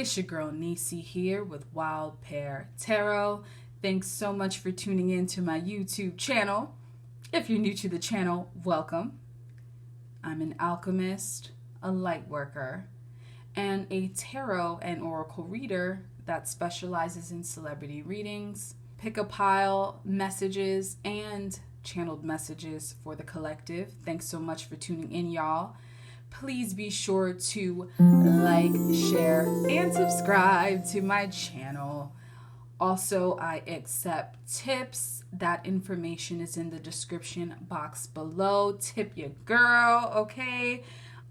It's your girl Nisi here with Wild Pear Tarot. Thanks so much for tuning in to my YouTube channel. If you're new to the channel, welcome. I'm an alchemist, a light worker, and a tarot and oracle reader that specializes in celebrity readings, pick-a-pile messages, and channeled messages for the collective. Thanks so much for tuning in, y'all. Please be sure to like, share, and subscribe to my channel. Also, I accept tips. That information is in the description box below. Tip your girl, okay?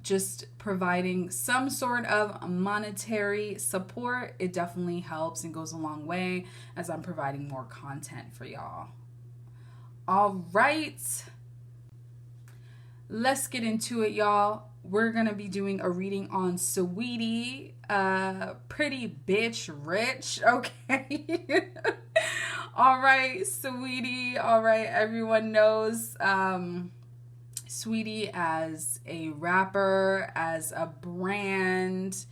Just providing some sort of monetary support. It definitely helps and goes a long way as I'm providing more content for y'all. All right. Let's get into it, y'all. We're going to be doing a reading on Saweetie, pretty bitch rich, okay? All right, Saweetie. All right, everyone knows Saweetie as a rapper, as a brand.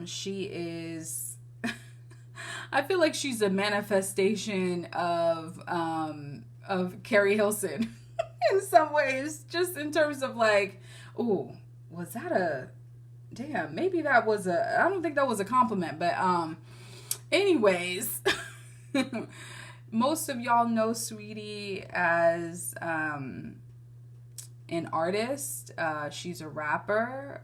She is, I feel like she's a manifestation of Carrie Hilson in some ways, just in terms of like, oh, was that a, damn, maybe that was a, I don't think that was a compliment, but anyways, most of y'all know Saweetie as an artist. She's a rapper.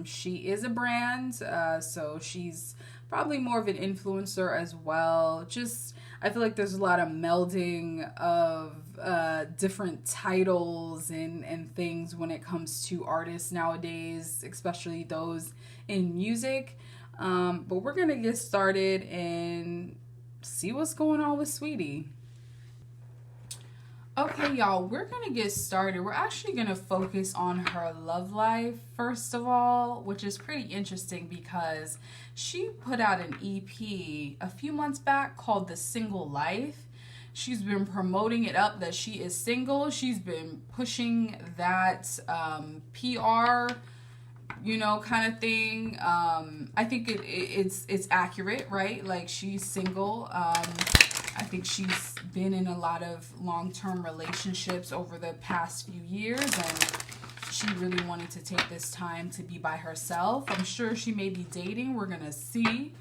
She is a brand, so she's probably more of an influencer as well. Just, I feel like there's a lot of melding of different titles and things when it comes to artists nowadays, especially those in music. But we're going to get started and see what's going on with Saweetie. Okay, y'all, we're going to get started. We're actually going to focus on her love life, first of all, which is pretty interesting because she put out an EP a few months back called The Single Life. She's been promoting it up that she is single. She's been pushing that PR, you know, kind of thing. I think it's accurate, right? Like, she's single. I think she's been in a lot of long-term relationships over the past few years, and she really wanted to take this time to be by herself. I'm sure she may be dating. We're going to see.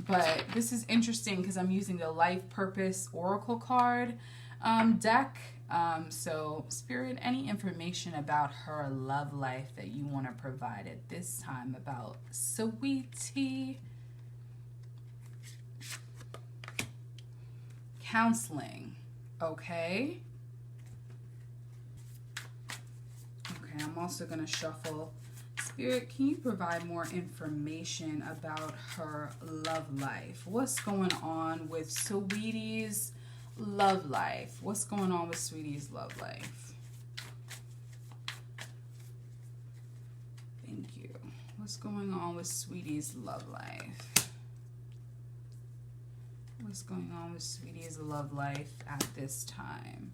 But this is interesting because I'm using the Life Purpose Oracle card deck. So, Spirit, any information about her love life that you want to provide at this time about Saweetie? Counseling. Okay. Okay, I'm also going to shuffle. Spirit, can you provide more information about her love life? What's going on with Saweetie's love life? What's going on with Saweetie's love life? Thank you. What's going on with Saweetie's love life? What's going on with Saweetie's love life at this time?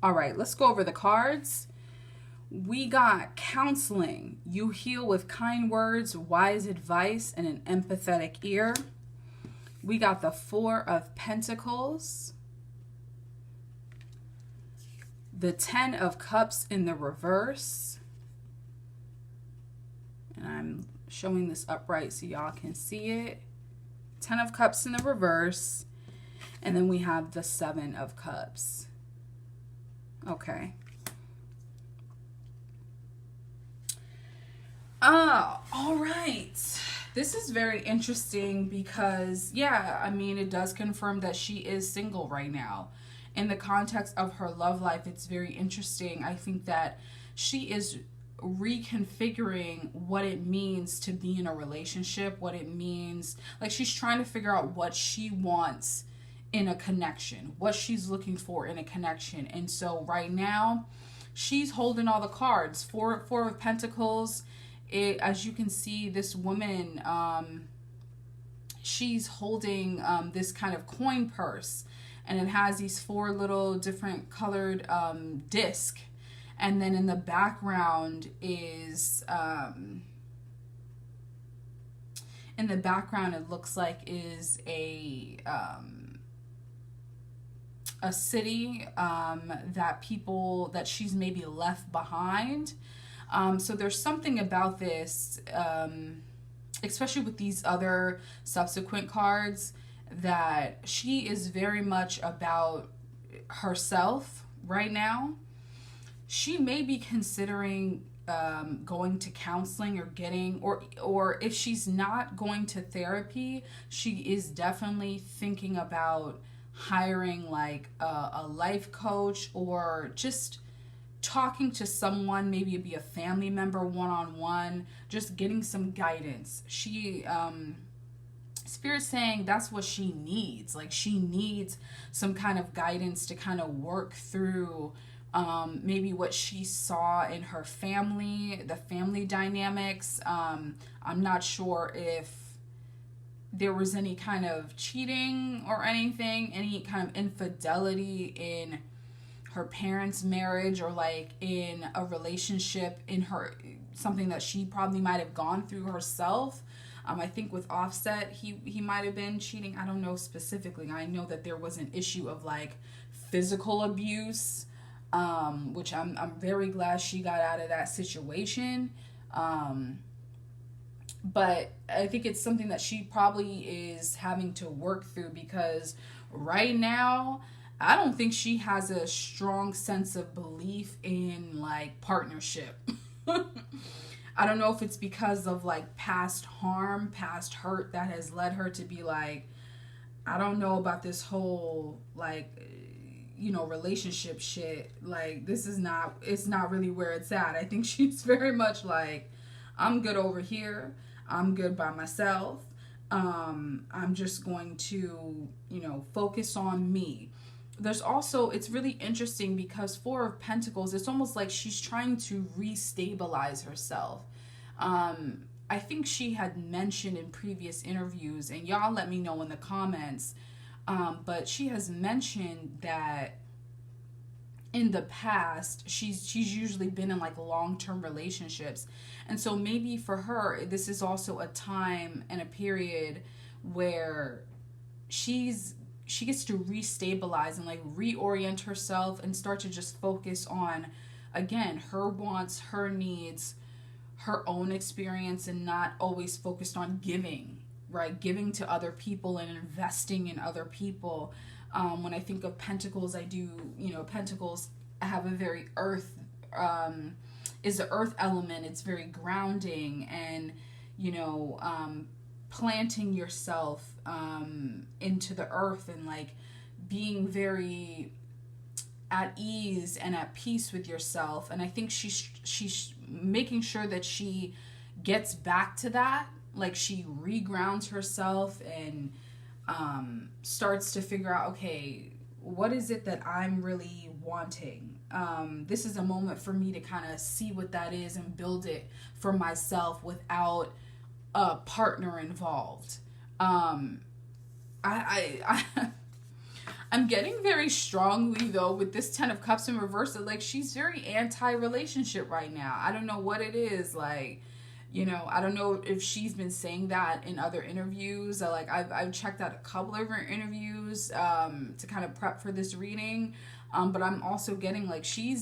All right, let's go over the cards. We got counseling. You heal with kind words, wise advice, and an empathetic ear. We got the Four of Pentacles. The Ten of Cups in the reverse. And I'm showing this upright so y'all can see it. Ten of Cups in the reverse. And then we have the Seven of Cups. Okay. All right. This is very interesting because, yeah, I mean, it does confirm that she is single right now. In the context of her love life, it's very interesting. I think that she is reconfiguring what it means to be in a relationship, what it means. Like, she's trying to figure out what she wants in a connection, what she's looking for in a connection. And so right now, she's holding all the cards. Four of Pentacles. As you can see, this woman, she's holding this kind of coin purse, and it has these four little different colored discs. And then in the background is it looks like is a city that she's maybe left behind. So there's something about this, especially with these other subsequent cards, that she is very much about herself right now. She may be considering going to counseling or or if she's not going to therapy, she is definitely thinking about hiring like a life coach, or just talking to someone, maybe it'd be a family member one-on-one, just getting some guidance. Spirit's saying that's what she needs. Like, she needs some kind of guidance to kind of work through maybe what she saw in her family, the family dynamics. I'm not sure if there was any kind of cheating or anything, any kind of infidelity in her parents' marriage, or like in a relationship in her, something that she probably might have gone through herself. I think with Offset, he might have been cheating. I don't know specifically. I know that there was an issue of like physical abuse, which I'm very glad she got out of that situation. But I think it's something that she probably is having to work through, because right now, I don't think she has a strong sense of belief in like partnership. I don't know if it's because of like past harm, past hurt that has led her to be like, I don't know about this whole like, relationship shit. Like, it's not really where it's at. I think she's very much like, I'm good over here. I'm good by myself. I'm just going to, focus on me. There's also, it's really interesting because Four of Pentacles, it's almost like she's trying to restabilize herself. I think she had mentioned in previous interviews, and y'all let me know in the comments, but she has mentioned that in the past, she's usually been in like long-term relationships. And so maybe for her, this is also a time and a period where she gets to restabilize and like reorient herself and start to just focus on, again, her wants, her needs, her own experience, and not always focused on giving, right? Giving to other people and investing in other people. When I think of Pentacles, I do, Pentacles have a very earth, is the earth element. It's very grounding and, planting yourself into the earth and like being very at ease and at peace with yourself. And I think she's making sure that she gets back to that. Like, she regrounds herself and starts to figure out, okay, what is it that I'm really wanting? This is a moment for me to kind of see what that is and build it for myself without a partner involved. I'm getting very strongly, though, with this Ten of Cups in reverse, that like she's very anti-relationship right now. I don't know what it is. Like, I don't know if she's been saying that in other interviews. Like, I've checked out a couple of her interviews to kind of prep for this reading. But I'm also getting like she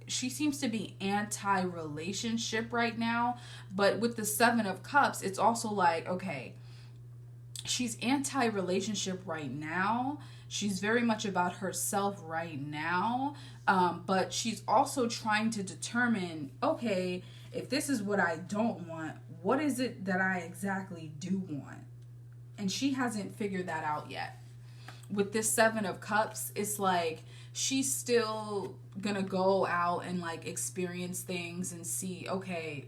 seems to be anti-relationship right now. But with the Seven of Cups, it's also like, okay, she's anti-relationship right now. She's very much about herself right now. But she's also trying to determine, okay, if this is what I don't want, what is it that I exactly do want? And she hasn't figured that out yet. With this Seven of Cups, it's like she's still gonna go out and like experience things and see, okay,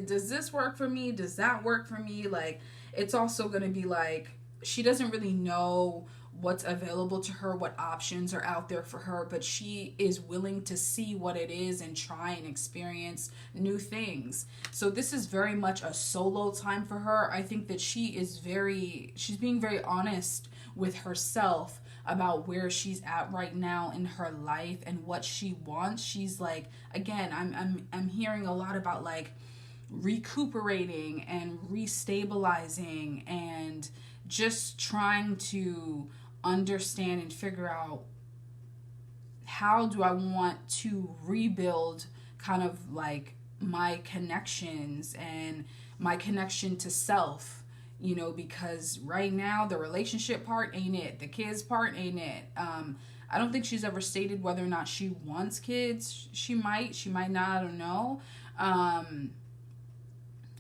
does this work for me? Does that work for me? Like, it's also gonna be like, she doesn't really know what's available to her, what options are out there for her, but she is willing to see what it is and try and experience new things. So this is very much a solo time for her. I think that she's being very honest with herself about where she's at right now in her life and what she wants. She's like, again, I'm hearing a lot about like recuperating and restabilizing and just trying to understand and figure out, how do I want to rebuild kind of like my connections and my connection to self, because right now the relationship part ain't it, the kids part ain't it. I don't think she's ever stated whether or not she wants kids. She might not, I don't know. And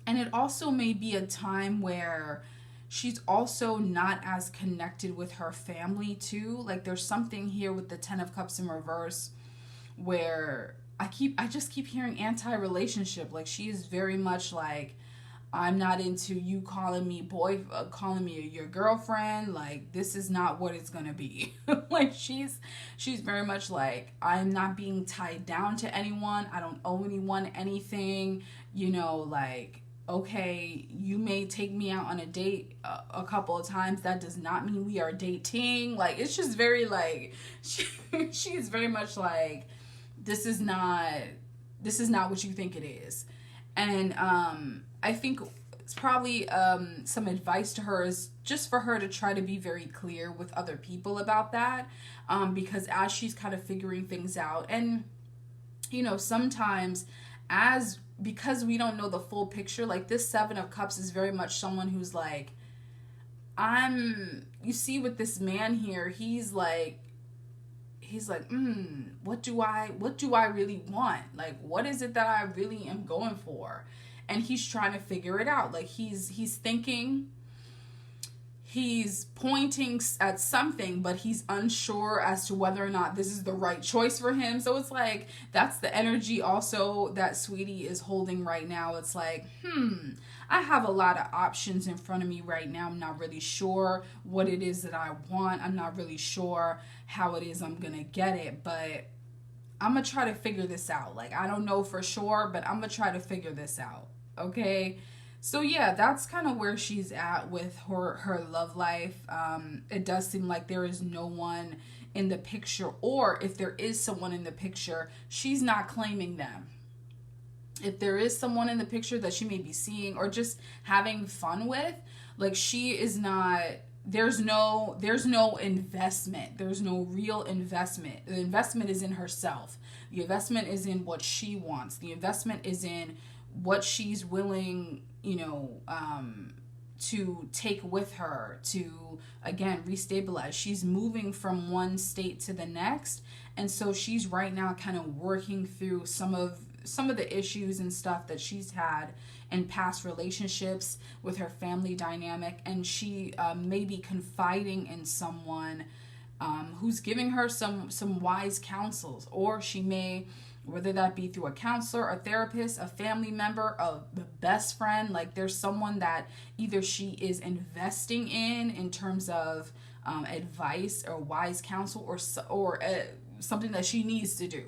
it also may be a time where she's also not as connected with her family too. Like there's something here with the 10 of Cups in reverse where I just keep hearing anti-relationship. Like she is very much like, I'm not into you calling me your girlfriend. Like this is not what it's gonna be. Like she's very much like, I'm not being tied down to anyone. I don't owe anyone anything. Like, okay, you may take me out on a date a couple of times. That does not mean we are dating. Like, it's just very like, she's very much like, this is not what you think it is. And I think it's probably some advice to her is just for her to try to be very clear with other people about that, because as she's kind of figuring things out, and sometimes because we don't know the full picture, like this 7 of Cups is very much someone who's like, you see with this man here, he's like, what do I really want? Like, what is it that I really am going for? And he's trying to figure it out. Like he's thinking, he's pointing at something, but he's unsure as to whether or not this is the right choice for him. So it's like, that's the energy also that Saweetie is holding right now. It's like, I have a lot of options in front of me right now. I'm not really sure what it is that I want. I'm not really sure how it is I'm going to get it, but I'm going to try to figure this out. Like, I don't know for sure, but I'm going to try to figure this out. Okay? So yeah, that's kind of where she's at with her love life. It does seem like there is no one in the picture, or if there is someone in the picture, she's not claiming them. If there is someone in the picture that she may be seeing or just having fun with, like she is not, there's no investment. There's no real investment. The investment is in herself. The investment is in what she wants. The investment is in what she's willing, to take with her to, again, restabilize. She's moving from one state to the next. And so she's right now kind of working through some of the issues and stuff that she's had in past relationships with her family dynamic. And she may be confiding in someone who's giving her some wise counsels, or she may, whether that be through a counselor, a therapist, a family member, a best friend, like there's someone that either she is investing in terms of advice or wise counsel, or something that she needs to do.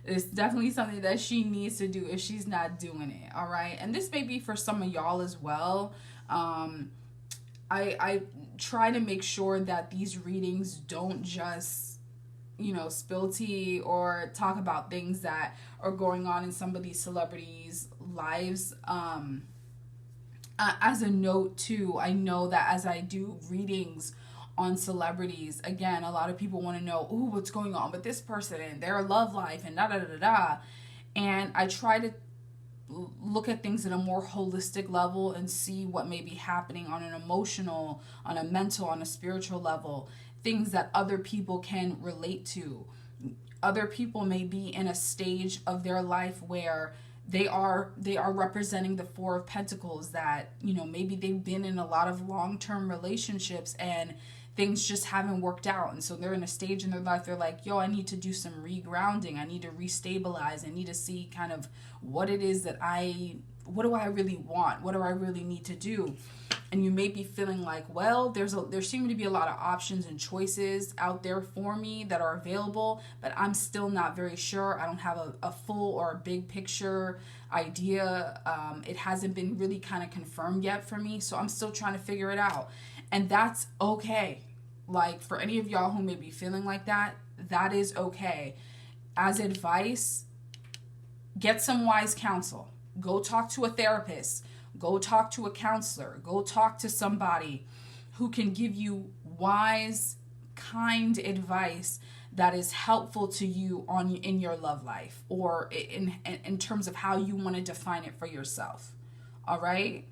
It's definitely something that she needs to do if she's not doing it. All right. And this may be for some of y'all as well. I try to make sure that these readings don't just, spill tea or talk about things that are going on in some of these celebrities' lives. As a note too, I know that as I do readings on celebrities, again, a lot of people want to know, what's going on with this person and their love life and da da da da. And I try to look at things at a more holistic level and see what may be happening on an emotional, on a mental, on a spiritual level, things that other people can relate to. Other people may be in a stage of their life where they are representing the 4 of Pentacles, that, maybe they've been in a lot of long-term relationships and things just haven't worked out. And so they're in a stage in their life, they're like, I need to do some regrounding. I need to restabilize. I need to see kind of what it is that what do I really want? What do I really need to do? And you may be feeling like, well, there seem to be a lot of options and choices out there for me that are available, but I'm still not very sure. I don't have a full or a big picture idea. It hasn't been really kind of confirmed yet for me, so I'm still trying to figure it out. And that's okay. like for any of y'all who may be feeling like that, that is okay. As advice, get some wise counsel. Go talk to a therapist. Go talk to a counselor. Go talk to somebody who can give you wise, kind advice that is helpful to you in your love life, or in terms of how you want to define it for yourself. All right?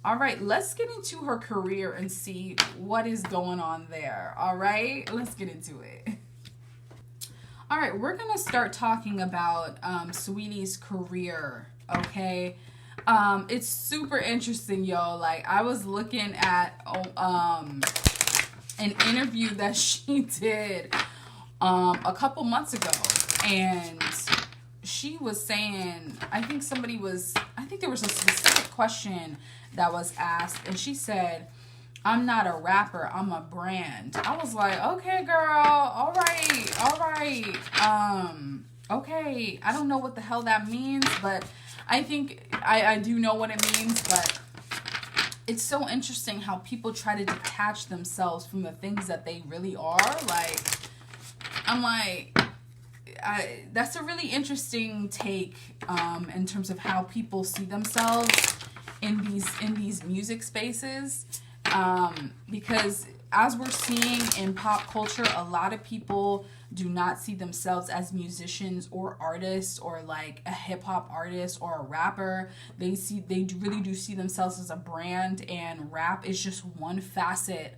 All right, let's get into her career and see what is going on there. All right, let's get into it. All right, we're going to start talking about Saweetie's career, okay? It's super interesting, yo. Like, I was looking at an interview that she did a couple months ago, and she was saying, I think there was a specific question that was asked, and she said, I'm not a rapper, I'm a brand. I was like, okay, girl, all right. Okay, I don't know what the hell that means, but I think I do know what it means. But it's so interesting how people try to detach themselves from the things that they really are. Like, I'm like, that's a really interesting take in terms of how people see themselves in these music spaces, because as we're seeing in pop culture, a lot of people do not see themselves as musicians or artists, or like a hip-hop artist or a rapper. They really do see themselves as a brand, and rap is just one facet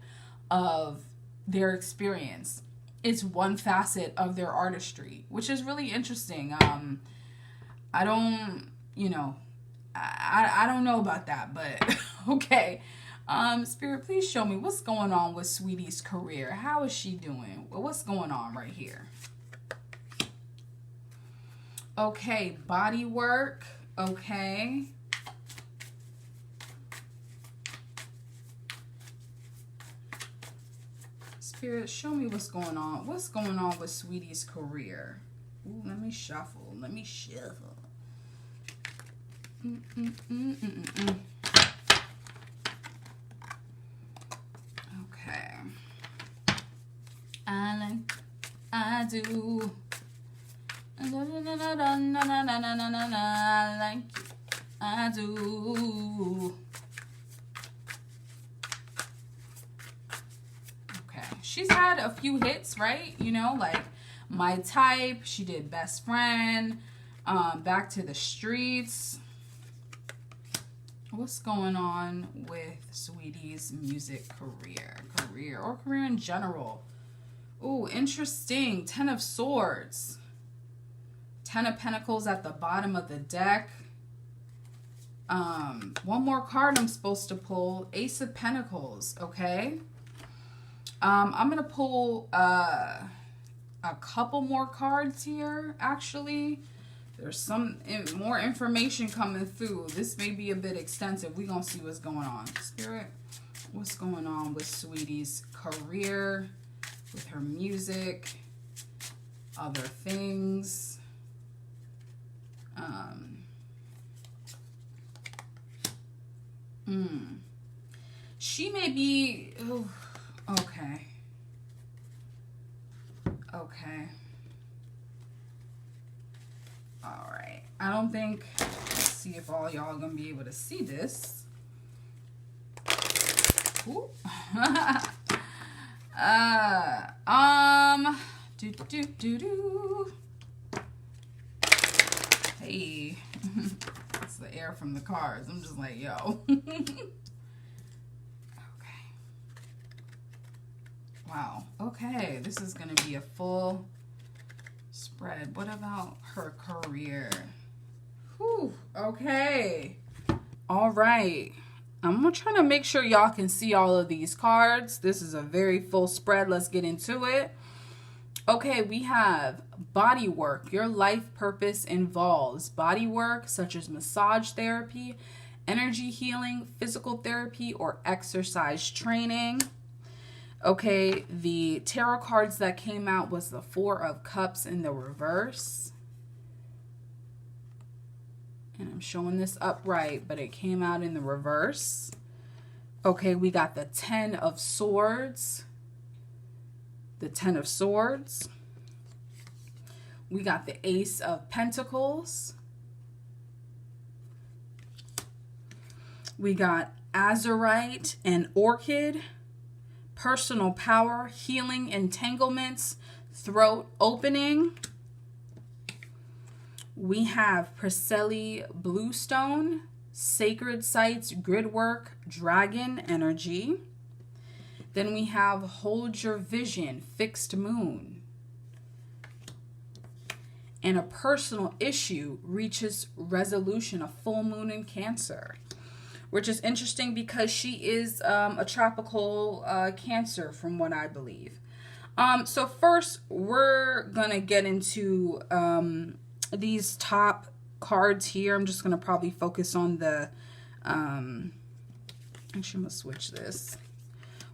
of their experience. It's one facet of their artistry, which is really interesting. I don't know about that, but okay. Spirit, please show me what's going on with Saweetie's career. How is she doing? What's going on right here? Okay, body work. Okay. Spirit, show me what's going on. What's going on with Saweetie's career? Ooh, let me shuffle. Okay. I do. I do. Okay. She's had a few hits, right? You know, like My Type. She did Best Friend. Back to the Streets. What's going on with Saweetie's music career in general? Ooh, interesting. 10 of Swords. 10 of Pentacles at the bottom of the deck. One more card I'm supposed to pull. Ace of Pentacles, okay? I'm going to pull a couple more cards here, actually. There's some more information coming through. This may be a bit extensive. We're going to see what's going on. Spirit, what's going on with Saweetie's career, with her music, other things. She may be... Oh, okay. Okay. All right. I don't think... Let's see if all y'all are going to be able to see this. Ooh. Hey. It's the air from the cards. I'm just like, yo. Okay. Wow. Okay. This is going to be a full spread. What about her career? Whew. Okay. All right. I'm trying to make sure y'all can see all of these cards. This is a very full spread. Let's get into it. Okay, we have body work. Your life purpose involves body work such as massage therapy, energy healing, physical therapy, or exercise training. Okay, the tarot cards that came out was the Four of Cups in the reverse. And I'm showing this upright, but it came out in the reverse. Okay, we got the 10 of Swords. The 10 of Swords. We got the Ace of Pentacles. We got Azurite and Orchid. Personal power, healing entanglements, throat opening. We have Priscilla Bluestone, sacred sites, grid work, dragon energy. Then we have Hold Your Vision, fixed moon. And a personal issue reaches resolution, a full moon in Cancer. Which is interesting because she is a tropical Cancer from what I believe. So first, we're going to get into these top cards here. I'm just going to probably focus on the... actually, I'm going to switch this.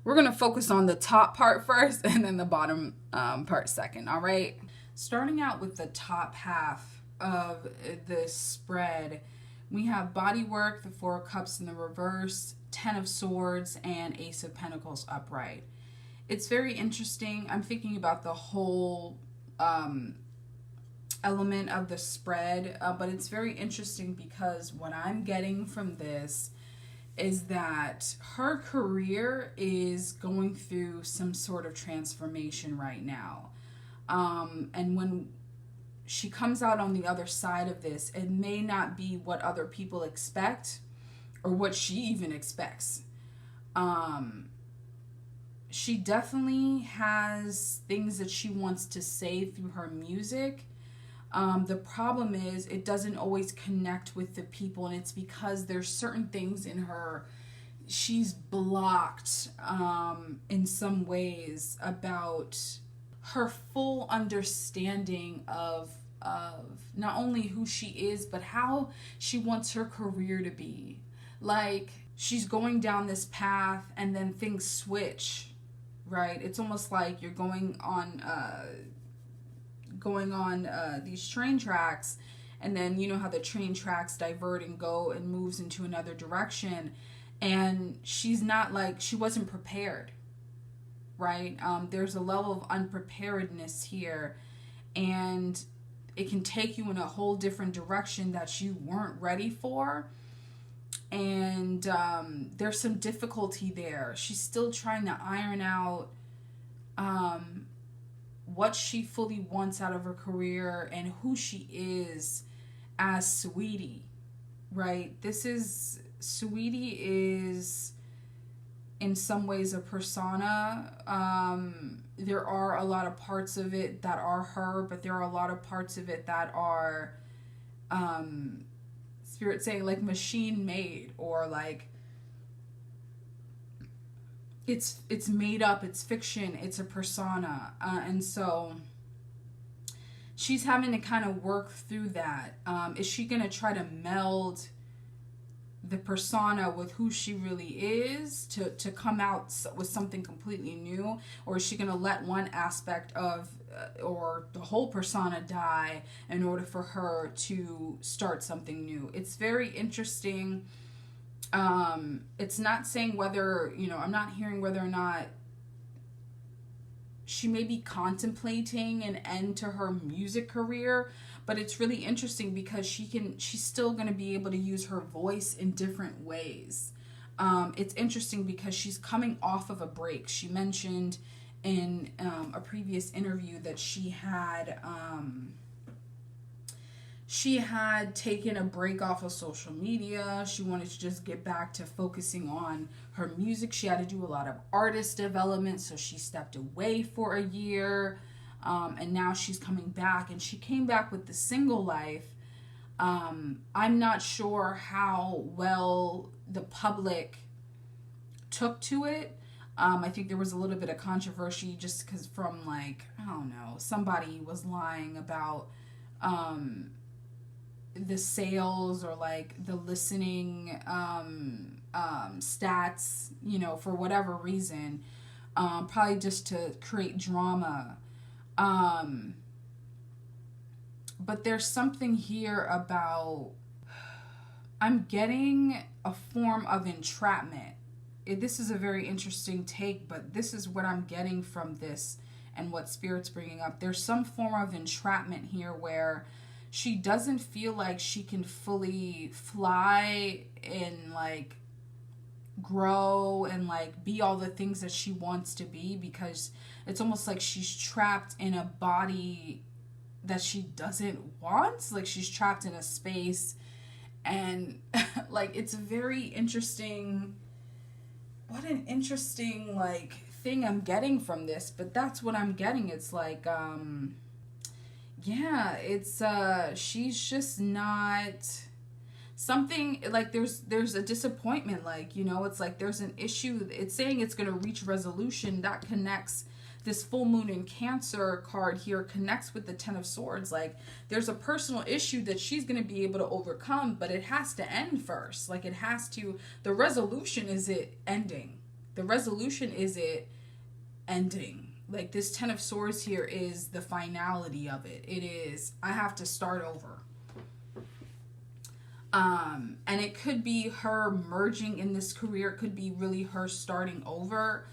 We're going to focus on the top part first and then the bottom part second, all right? Starting out with the top half of this spread, we have bodywork, the 4 of Cups in the reverse, 10 of Swords, and Ace of Pentacles upright. It's very interesting. I'm thinking about the whole element of the spread, but it's very interesting because what I'm getting from this is that her career is going through some sort of transformation right now. And when she comes out on the other side of this, it may not be what other people expect or what she even expects. She definitely has things that she wants to say through her music. The problem is it doesn't always connect with the people, and it's because there's certain things in her she's blocked in some ways about her full understanding of not only who she is, but how she wants her career to be. Like, she's going down this path and then things switch, right? It's almost like you're going on these train tracks, and then you know how the train tracks divert and go and moves into another direction, and she's not, like, she wasn't prepared, right? There's a level of unpreparedness here, and it can take you in a whole different direction that you weren't ready for. And there's some difficulty there. She's still trying to iron out what she fully wants out of her career and who she is as Saweetie, right? Saweetie is in some ways a persona. There are a lot of parts of it that are her, but there are a lot of parts of it that are Spirit saying like machine made, or like it's made up, it's fiction, it's a persona, and so she's having to kind of work through that. Is she gonna try to meld the persona with who she really is to come out with something completely new, or is she gonna let one aspect of or the whole persona die in order for her to start something new? It's very interesting. It's not saying whether, I'm not hearing whether or not she may be contemplating an end to her music career, but it's really interesting because she's still going to be able to use her voice in different ways. It's interesting because she's coming off of a break. She mentioned in a previous interview that she had taken a break off of social media. She wanted to just get back to focusing on her music. She had to do a lot of artist development, so she stepped away for a year. And now she's coming back, and she came back with the single life. I'm not sure how well the public took to it. I think there was a little bit of controversy just because from, like, I don't know, somebody was lying about the sales or like the listening stats, for whatever reason, probably just to create drama. But there's something here about, I'm getting a form of entrapment this is a very interesting take, but this is what I'm getting from this and what Spirit's bringing up. There's some form of entrapment here where she doesn't feel like she can fully fly and like grow and like be all the things that she wants to be, because it's almost like she's trapped in a body that she doesn't want. Like she's trapped in a space, and like it's very interesting. What an interesting like thing I'm getting from this, but that's what I'm getting. It's like yeah, it's she's just not something, like there's a disappointment, like, you know, it's like there's an issue. It's saying it's going to reach resolution. That connects, this full moon in Cancer card here connects with the Ten of Swords. Like there's a personal issue that she's going to be able to overcome, but it has to end first. Like it has to, the resolution is it ending. The resolution is it ending. Like this Ten of Swords here is the finality of it. It is, I have to start over. And it could be her merging in this career. It could be really her starting over.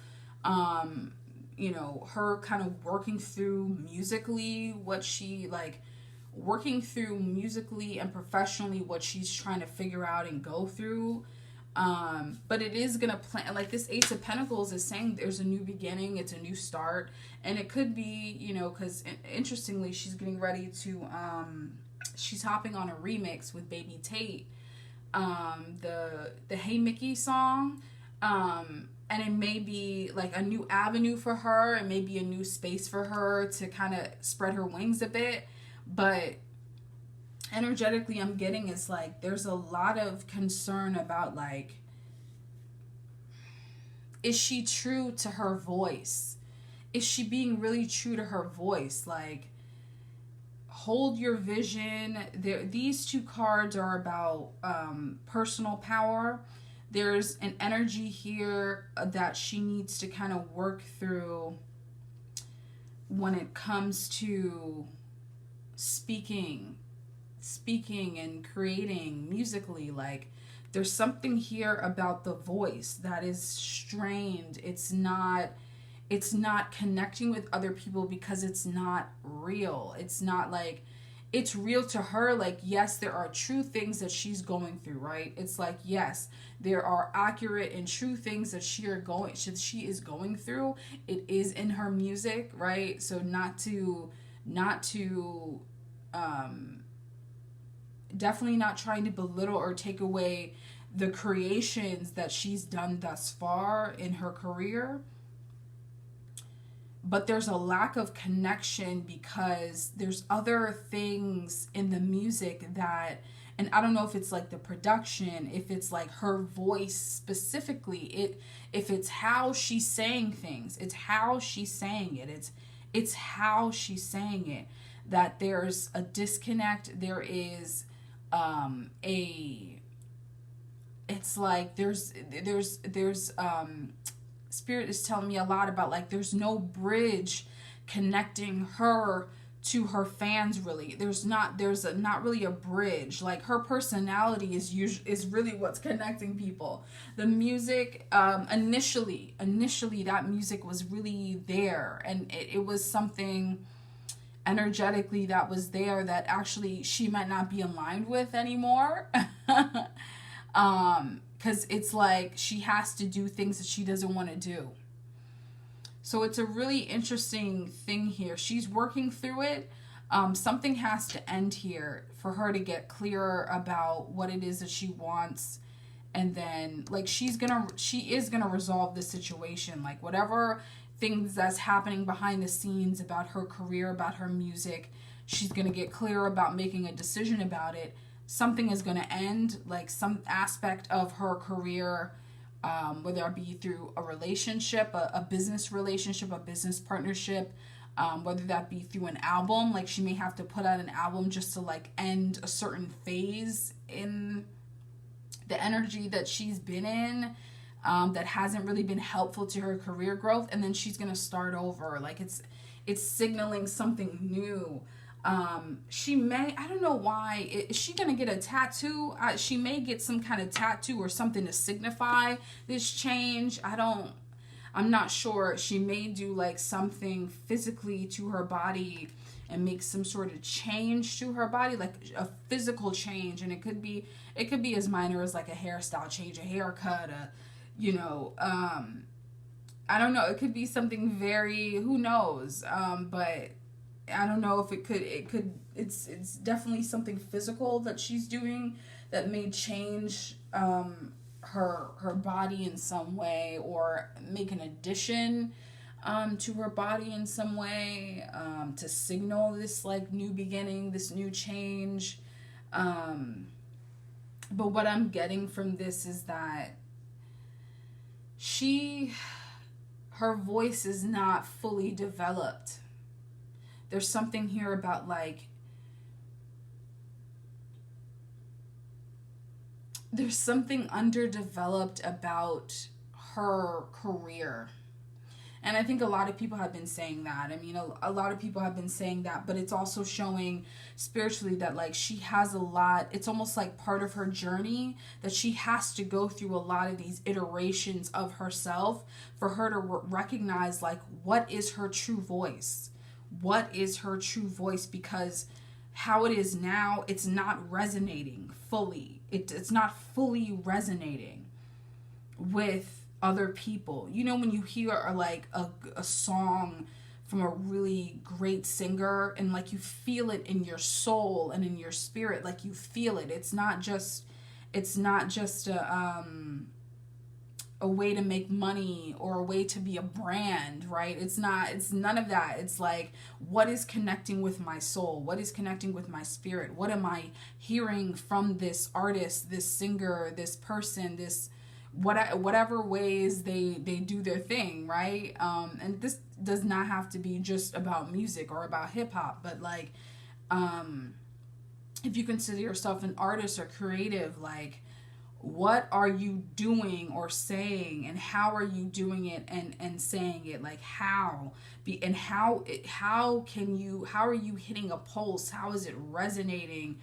You know, her kind of working through musically what she, like, working through musically and professionally what she's trying to figure out and go through. But it is going to plan, like this Ace of Pentacles is saying there's a new beginning, it's a new start. And it could be, you know, because interestingly, she's getting ready to, she's hopping on a remix with Baby Tate, the Hey Mickey song, and it may be like a new avenue for her. It may be a new space for her to kind of spread her wings a bit. But energetically, I'm getting is like there's a lot of concern about, like, is she true to her voice? Is she being really true to her voice? Like, hold your vision. These two cards are about personal power. There's an energy here that she needs to kind of work through when it comes to speaking and creating musically. Like there's something here about the voice that is strained. It's not connecting with other people because it's not real. It's not like, it's real to her. Like, yes, there are true things that she's going through, right? It's like, yes, there are accurate and true things that she is going through. It is in her music, right? So not to definitely not trying to belittle or take away the creations that she's done thus far in her career. But there's a lack of connection because there's other things in the music that, and I don't know if it's like the production, if it's like her voice specifically, if it's how she's saying things, it's how she's saying it, it's how she's saying it, that there's a disconnect. There is it's like there's Spirit is telling me a lot about, like, there's no bridge connecting her to her fans, really. There's not really a bridge. Like, her personality is really what's connecting people. The music, initially that music was really there, and it was something energetically that was there that actually she might not be aligned with anymore. Because it's like she has to do things that she doesn't want to do. So it's a really interesting thing here. She's working through it. Something has to end here for her to get clearer about what it is that she wants. And then, like, she is gonna resolve the situation. Like, whatever things that's happening behind the scenes about her career, about her music, she's gonna get clearer about making a decision about it. Something is going to end, like some aspect of her career, whether it be through a relationship, a business relationship, a business partnership, whether that be through an album. Like, she may have to put out an album just to, like, end a certain phase in the energy that she's been in, that hasn't really been helpful to her career growth, and then she's going to start over. Like, it's signaling something new. She may, I don't know why, is she gonna get a tattoo? She may get some kind of tattoo or something to signify this change. I'm not sure. She may do like something physically to her body and make some sort of change to her body, like a physical change. And it could be as minor as like a hairstyle change, a haircut, I don't know. It could be something very, who knows? But I don't know if it's definitely something physical that she's doing that may change her body in some way, or make an addition to her body in some way, to signal this like new beginning, this new change. But what I'm getting from this is that her voice is not fully developed. There's something here about like, there's something underdeveloped about her career. And I think a lot of people have been saying that. I mean, a lot of people have been saying that, but it's also showing spiritually that like she has a lot, it's almost like part of her journey that she has to go through a lot of these iterations of herself for her to recognize like what is her true voice. What is her true voice? Because how it is now, it's not resonating fully. It's not fully resonating with other people. You know, when you hear like a song from a really great singer and like you feel it in your soul and in your spirit, like you feel it. It's not just a way to make money or a way to be a brand, right? It's none of that. It's like, what is connecting with my soul? What is connecting with my spirit? What am I hearing from this artist, this singer, this person, this whatever ways they do their thing, right? And this does not have to be just about music or about hip hop, but like, if you consider yourself an artist or creative, like, what are you doing or saying, and how are you doing it and saying it? Like how are you hitting a pulse? How is it resonating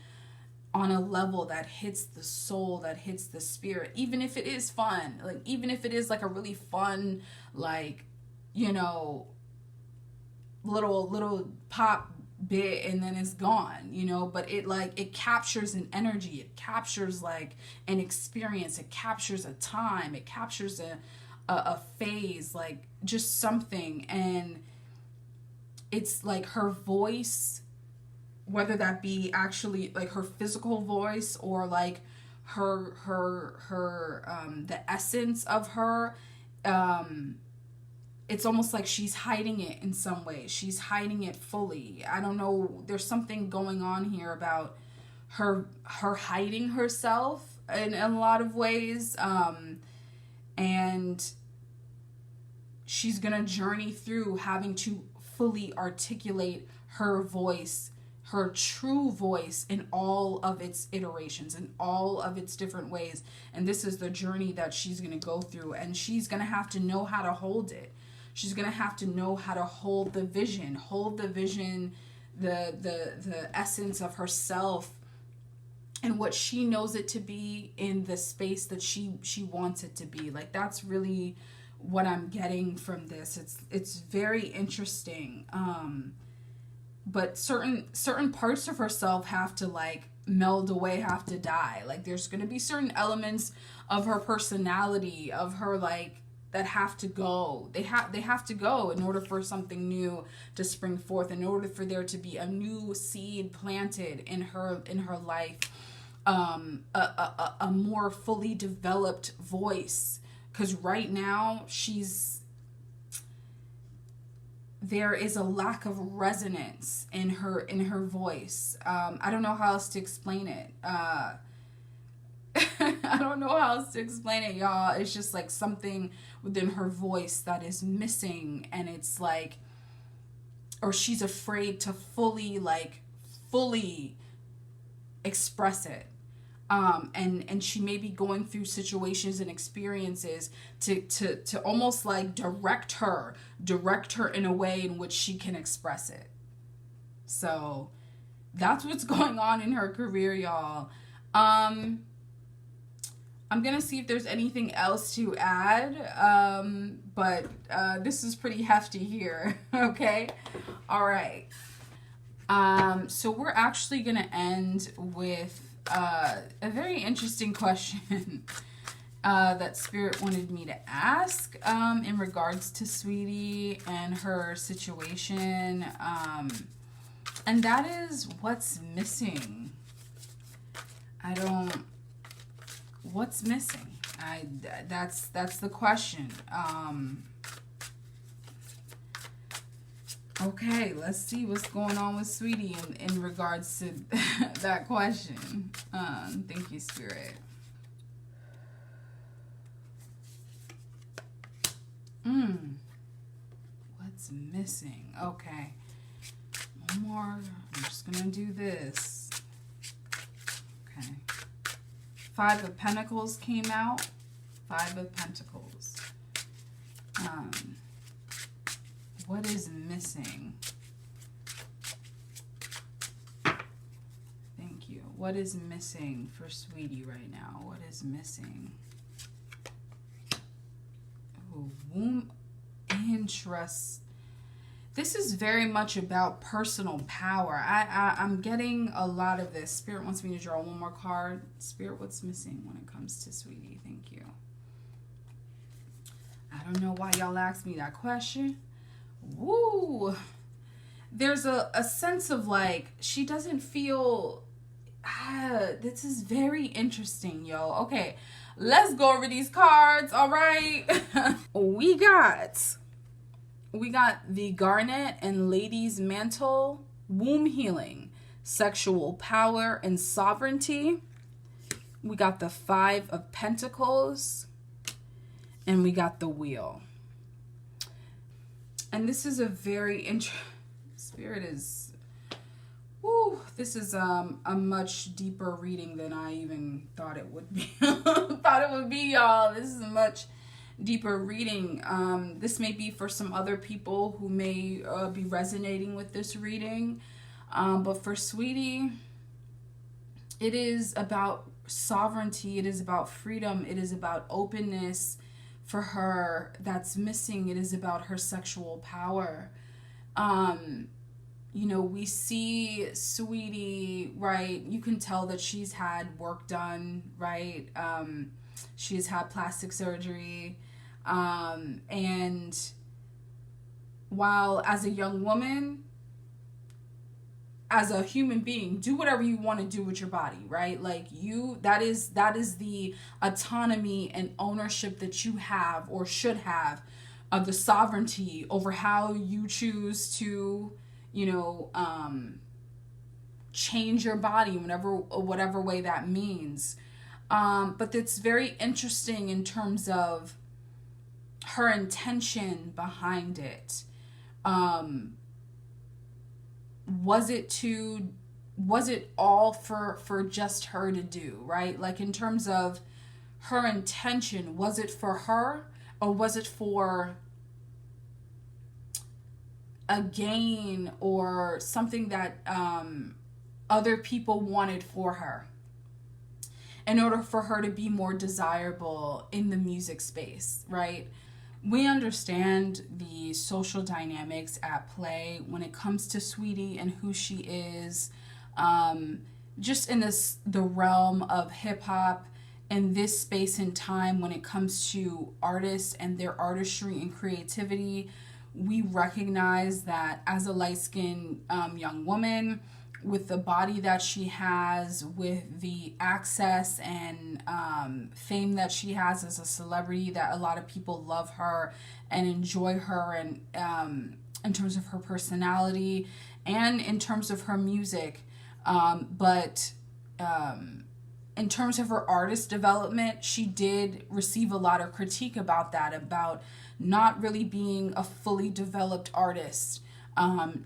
on a level that hits the soul, that hits the spirit? Even if it is fun, like even if it is like a really fun, like, you know, little pop bit and then it's gone, you know, but it captures an energy, it captures like an experience, it captures a time, it captures a phase, like just something. And it's like her voice, whether that be actually like her physical voice or like her the essence of her, it's almost like she's hiding it in some way. She's hiding it fully. I don't know. There's something going on here about her hiding herself in a lot of ways. And she's going to journey through having to fully articulate her voice, her true voice in all of its iterations, in all of its different ways. And this is the journey that she's going to go through. And she's going to have to know how to hold it. She's going to have to know how to hold the vision, the essence of herself and what she knows it to be in the space that she wants it to be. Like, that's really what I'm getting from this. It's very interesting. But certain parts of herself have to like meld away, have to die. Like, there's going to be certain elements of her personality, of her like, that have to go. They have to go in order for something new to spring forth, in order for there to be a new seed planted in her life, a more fully developed voice. Because right now there is a lack of resonance in her voice. I don't know how else to explain it. I don't know how else to explain it, y'all. It's just like something within her voice that is missing, and it's like, or she's afraid to fully express it. And she may be going through situations and experiences to almost like direct her in a way in which she can express it. So that's what's going on in her career, y'all. I'm gonna see if there's anything else to add, but this is pretty hefty here. Okay, all right. So we're actually gonna end with a very interesting question that Spirit wanted me to ask in regards to Saweetie and her situation, and that is, what's missing? What's missing? That's the question. Okay, let's see what's going on with Saweetie in regards to that question. Thank you, Spirit. What's missing? Okay. One more. I'm just gonna do this. Okay. 5 of Pentacles came out. 5 of Pentacles. What is missing? Thank you. What is missing for Saweetie right now? What is missing? Oh, womb interest. This is very much about personal power. I'm getting a lot of this. Spirit wants me to draw one more card. Spirit, what's missing when it comes to Saweetie? Thank you. I don't know why y'all asked me that question. Woo! There's a sense of like, she doesn't feel... this is very interesting, yo. Okay, let's go over these cards, all right? We got the Garnet and Lady's Mantle, womb healing, sexual power and sovereignty. We got the 5 of Pentacles, and we got the Wheel. And this is a very Spirit is, woo, this is a much deeper reading than I even thought it would be. Y'all. This is a much deeper reading. This may be for some other people who may be resonating with this reading. But for Saweetie, it is about sovereignty. It is about freedom. It is about openness for her that's missing. It is about her sexual power. You know, we see Saweetie, right? You can tell that she's had work done, right? She has had plastic surgery. And while as a young woman, as a human being, do whatever you want to do with your body, right? Like that is the autonomy and ownership that you have or should have of the sovereignty over how you choose to, you know, change your body whatever way that means. But it's very interesting in terms of her intention behind it. Was it all for just her to do, right? Like in terms of her intention, was it for her or was it for a gain or something that other people wanted for her in order for her to be more desirable in the music space, right? We understand the social dynamics at play when it comes to Saweetie and who she is, just in the realm of hip-hop and this space and time when it comes to artists and their artistry and creativity. We recognize that as a light-skinned young woman, with the body that she has, with the access and fame that she has as a celebrity, that a lot of people love her and enjoy her, and in terms of her personality and in terms of her music. But in terms of her artist development, she did receive a lot of critique about that, about not really being a fully developed artist.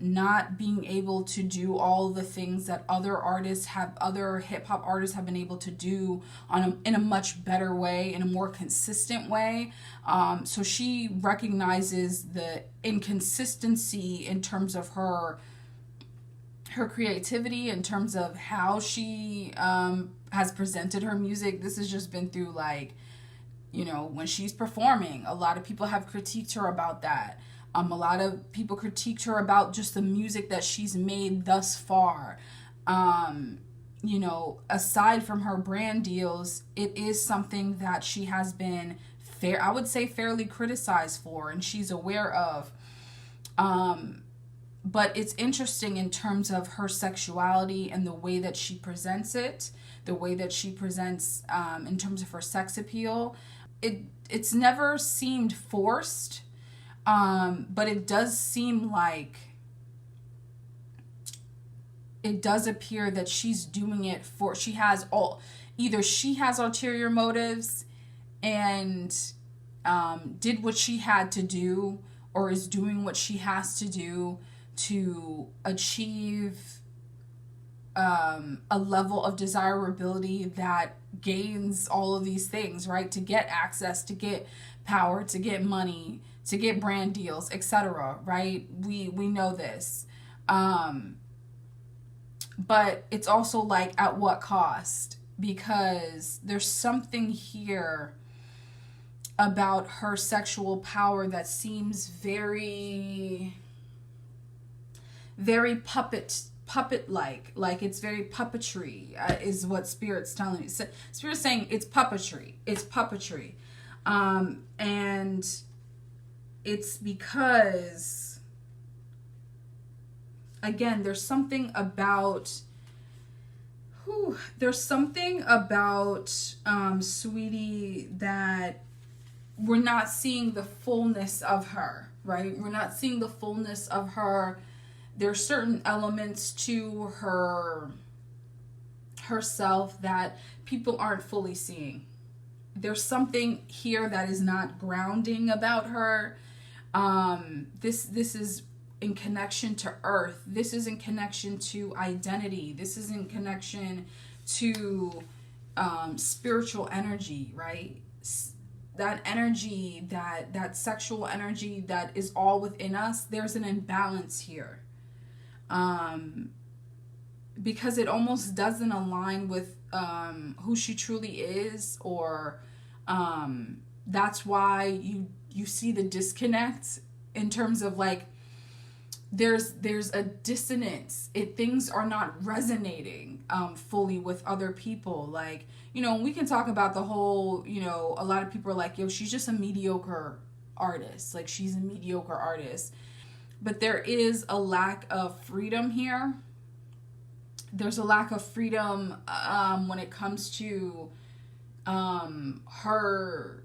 Not being able to do all the things that other hip hop artists have been able to do in a much better way, in a more consistent way. So she recognizes the inconsistency in terms of her her creativity in terms of how she has presented her music. This has just been through, like, you know, when she's performing, a lot of people have critiqued her about that. A lot of people critiqued her about just the music that she's made thus far. You know, aside from her brand deals, it is something that she has been I would say fairly criticized for, and she's aware of. But it's interesting in terms of her sexuality and the way that she presents it, the way that she presents in terms of her sex appeal. It's never seemed forced, but it does seem like it does appear that she's doing it for, either she has ulterior motives and did what she had to do, or is doing what she has to do to achieve a level of desirability that gains all of these things, right? To get access, to get power, to get money, to get brand deals, etc., right? We know this. But it's also like, at what cost? Because there's something here about her sexual power that seems very, very puppet-like. Like, it's very puppetry, is what Spirit's telling me. Spirit's saying it's puppetry. It's puppetry. And it's because, again, there's something about Saweetie that we're not seeing the fullness of her, right? We're not seeing the fullness of her. There's certain elements to herself that people aren't fully seeing. There's something here that is not grounding about her. This is in connection to earth. This is in connection to identity. This is in connection to spiritual energy, right? That energy, that sexual energy that is all within us, there's an imbalance here. Because it almost doesn't align with who she truly is, or that's why you see the disconnect in terms of, like, there's a dissonance. Things are not resonating fully with other people. Like, you know, we can talk about the whole, you know, a lot of people are like, yo, she's just a mediocre artist. Like, she's a mediocre artist. But there is a lack of freedom here. There's a lack of freedom when it comes to her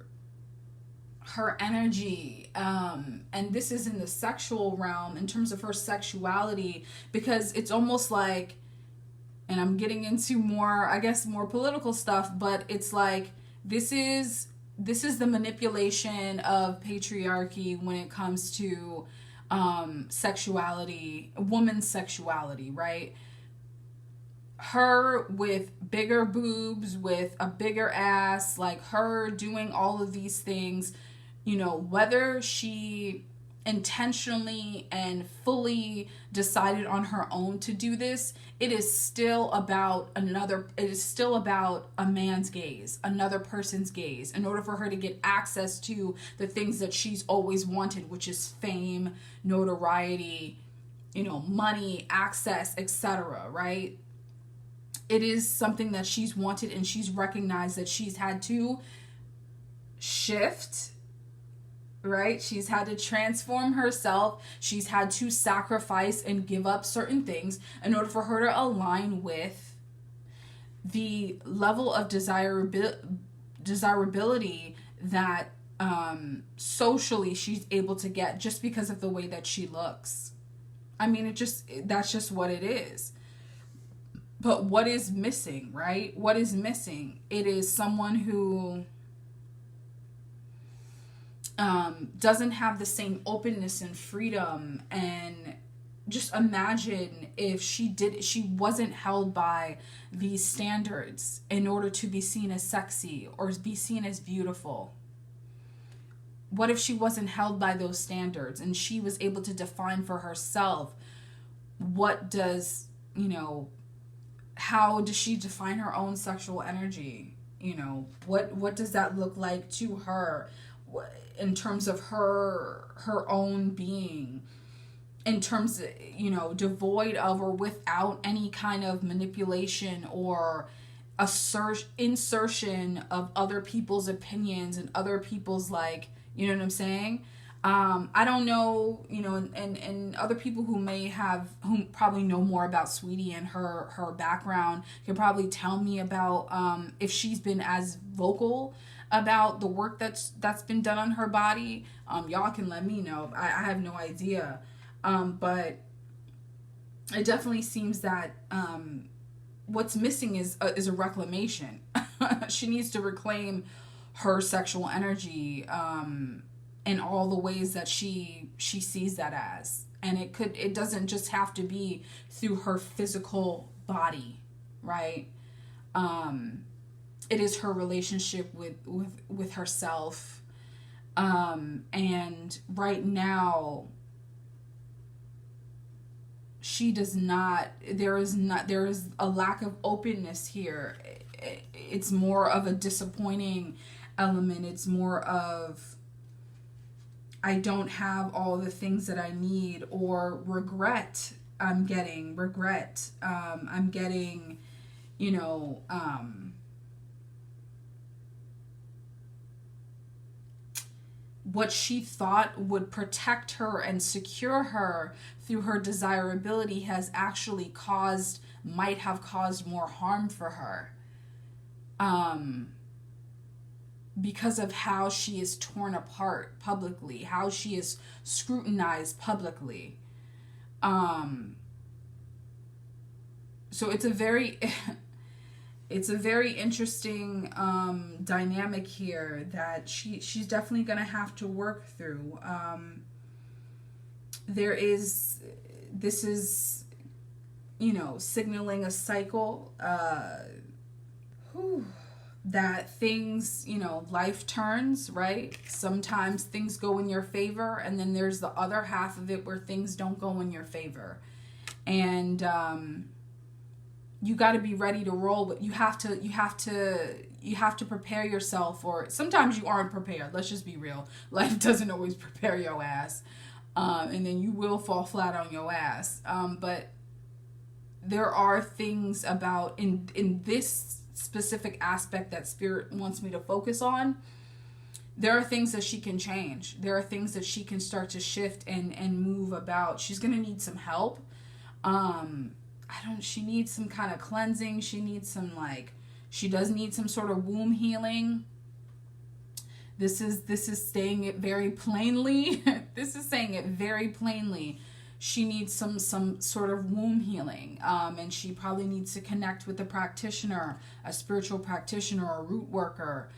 energy, and this is in the sexual realm in terms of her sexuality, because it's almost like, and I'm getting into more, I guess, more political stuff, but it's like this is the manipulation of patriarchy when it comes to sexuality, woman's sexuality, right? Her with bigger boobs, with a bigger ass, like her doing all of these things, you know, whether she intentionally and fully decided on her own to do this, it is still about a man's gaze, another person's gaze, in order for her to get access to the things that she's always wanted, which is fame, notoriety, you know, money, access, etc., right? It is something that she's wanted, and she's recognized that she's had to shift, right? She's had to transform herself. She's had to sacrifice and give up certain things in order for her to align with the level of desirability that socially she's able to get, just because of the way that she looks. I mean, that's just what it is. But what is missing, right? What is missing? It is someone who doesn't have the same openness and freedom. And just imagine if she wasn't held by these standards in order to be seen as sexy or be seen as beautiful. What if she wasn't held by those standards and she was able to define for herself, what does you know, how does she define her own sexual energy? You know, what does that look like to her in terms of her own being, in terms of, you know, devoid of or without any kind of manipulation or insertion of other people's opinions and other people's, like, you know what I'm saying? I don't know, you know, and other people who probably know more about Saweetie and her background can probably tell me about if she's been as vocal about the work that's been done on her body. Y'all can let me know. I have no idea. But it definitely seems that what's missing is a reclamation. She needs to reclaim her sexual energy in all the ways that she sees that as. And it doesn't just have to be through her physical body, right? It is her relationship with herself. And right now, she does not, there is a lack of openness here. It's more of a disappointing element. It's more of, I don't have all the things that I need, or regret. I'm getting, you know, what she thought would protect her and secure her through her desirability has actually might have caused more harm for her. Because of how she is torn apart publicly, how she is scrutinized publicly. So it's a very interesting dynamic here that she's definitely going to have to work through. This is, you know, signaling a cycle, that things, you know, life turns, right? Sometimes things go in your favor, and then there's the other half of it where things don't go in your favor. And you got to be ready to roll, but you have to prepare yourself, or sometimes you aren't prepared. Let's just be real. Life doesn't always prepare your ass. And then you will fall flat on your ass. But there are things about in this specific aspect that Spirit wants me to focus on. There are things that she can change. There are things that she can start to shift and move about. She's going to need some help. She needs some kind of cleansing. She needs some, she does need some sort of womb healing. This is saying it very plainly. This is saying it very plainly. She needs some sort of womb healing. And she probably needs to connect with a practitioner, a spiritual practitioner, or a root worker,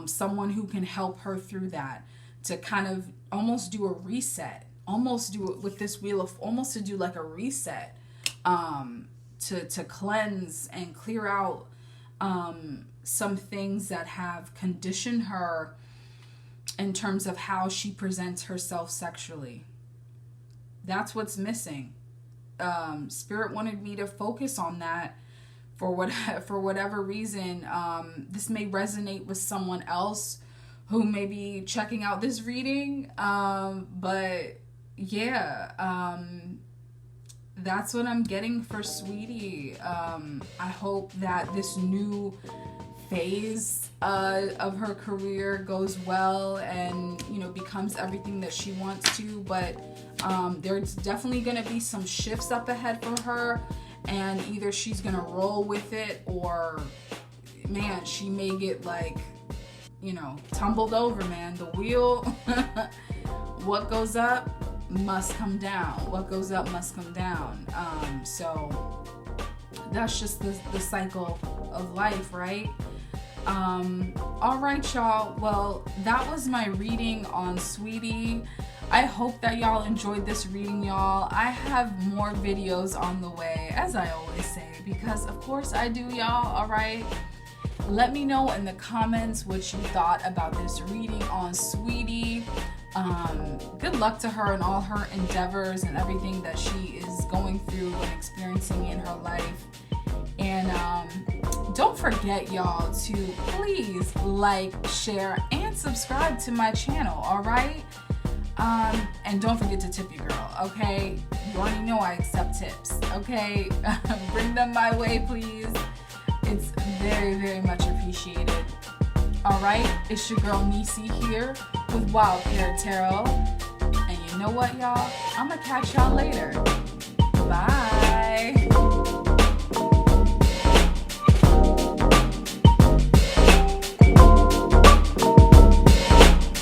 someone who can help her through that, to kind of almost do a reset, almost do it with this wheel of, almost to do like a reset, to cleanse and clear out some things that have conditioned her in terms of how she presents herself sexually. That's what's missing. Spirit wanted me to focus on that for whatever reason. This may resonate with someone else who may be checking out this reading. But yeah, that's what I'm getting for Saweetie. I hope that this new phase of her career goes well and, you know, becomes everything that she wants to. But there's definitely going to be some shifts up ahead for her, and either she's going to roll with it, or, man, she may get, tumbled over, man. The wheel, what goes up must come down. What goes up must come down. So that's just the cycle of life, right? All right, y'all. Well, that was my reading on Saweetie. I hope that y'all enjoyed this reading, y'all. I have more videos on the way, as I always say, because of course I do, y'all. All right. Let me know in the comments what you thought about this reading on Saweetie. Good luck to her in all her endeavors and everything that she is going through and experiencing in her life. And don't forget, y'all, to please like, share, and subscribe to my channel, all right? And don't forget to tip your girl, okay? You already know I accept tips, okay? Bring them my way, please. It's very, very much appreciated. All right, it's your girl Nisi here with Wild Air Tarot. And you know what, y'all? I'm gonna catch y'all later. Bye.